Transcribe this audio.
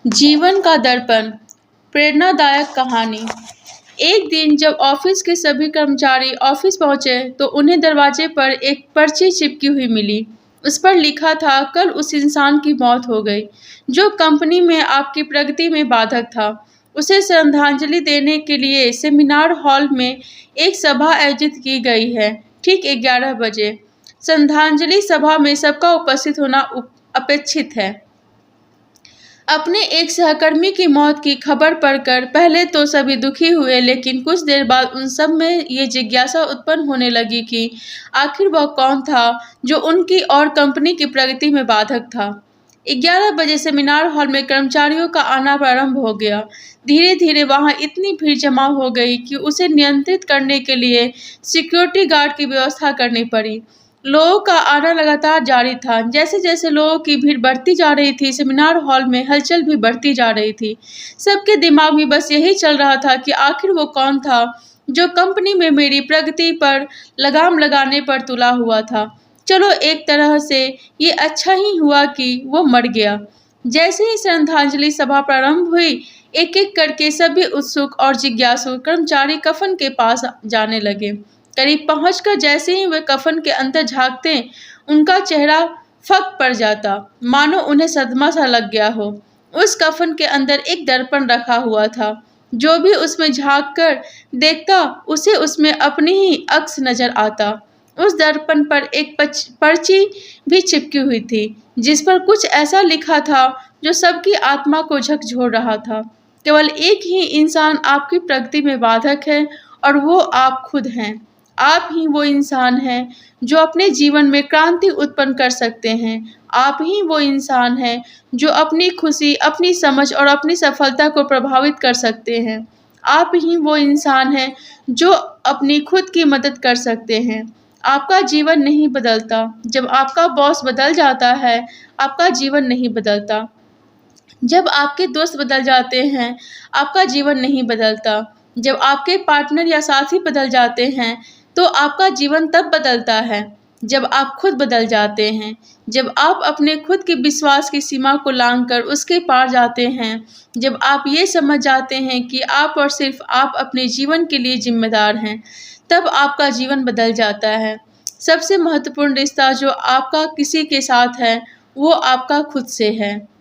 जीवन का दर्पण प्रेरणादायक कहानी। एक दिन जब ऑफिस के सभी कर्मचारी ऑफिस पहुंचे तो उन्हें दरवाजे पर एक पर्ची चिपकी हुई मिली। उस पर लिखा था, कल उस इंसान की मौत हो गई जो कंपनी में आपकी प्रगति में बाधक था। उसे श्रद्धांजलि देने के लिए सेमिनार हॉल में एक सभा आयोजित की गई है, ठीक 11 बजे। श्रद्धांजलि सभा में सबका उपस्थित होना अपेक्षित है। अपने एक सहकर्मी की मौत की खबर पढ़कर पहले तो सभी दुखी हुए, लेकिन कुछ देर बाद उन सब में ये जिज्ञासा उत्पन्न होने लगी कि आखिर वह कौन था जो उनकी और कंपनी की प्रगति में बाधक था। 11 बजे सेमिनार हॉल में कर्मचारियों का आना प्रारंभ हो गया। धीरे धीरे वहां इतनी भीड़ जमा हो गई कि उसे नियंत्रित करने के लिए सिक्योरिटी गार्ड की व्यवस्था करनी पड़ी। लोगों का आना लगातार जारी था। जैसे जैसे लोगों की भीड़ बढ़ती जा रही थी, सेमिनार हॉल में हलचल भी बढ़ती जा रही थी। सबके दिमाग में बस यही चल रहा था कि आखिर वो कौन था जो कंपनी में मेरी प्रगति पर लगाम लगाने पर तुला हुआ था। चलो, एक तरह से ये अच्छा ही हुआ कि वो मर गया। जैसे ही श्रद्धांजलि सभा प्रारंभ हुई, एक एक करके सभी उत्सुक और जिज्ञासु कर्मचारी कफन के पास जाने लगे। करीब पहुंचकर जैसे ही वे कफन के अंदर झांकते, उनका चेहरा फक पड़ जाता, मानो उन्हें सदमा सा लग गया हो। उस कफन के अंदर एक दर्पण रखा हुआ था। जो भी उसमें झांक कर देखता, उसे उसमें अपनी ही अक्स नजर आता। उस दर्पण पर एक पर्ची भी चिपकी हुई थी, जिस पर कुछ ऐसा लिखा था जो सबकी आत्मा को झकझोर रहा था। केवल एक ही इंसान आपकी प्रगति में बाधक है, और वो आप खुद हैं। आप ही वो इंसान हैं जो अपने जीवन में क्रांति उत्पन्न कर सकते हैं। आप ही वो इंसान हैं जो अपनी खुशी, अपनी समझ और अपनी सफलता को प्रभावित कर सकते हैं। आप ही वो इंसान हैं जो अपनी खुद की मदद कर सकते हैं। आपका जीवन नहीं बदलता जब आपका बॉस बदल जाता है, आपका जीवन नहीं बदलता। जब आपके दोस्त बदल जाते हैं, आपका जीवन नहीं बदलता। जब आपके पार्टनर या साथी बदल जाते हैं, तो आपका जीवन तब बदलता है जब आप खुद बदल जाते हैं। जब आप अपने खुद के विश्वास की सीमा को लांघकर उसके पार जाते हैं। जब आप ये समझ जाते हैं कि आप और सिर्फ आप अपने जीवन के लिए जिम्मेदार हैं, तब आपका जीवन बदल जाता है। सबसे महत्वपूर्ण रिश्ता जो आपका किसी के साथ है, वो आपका खुद से है।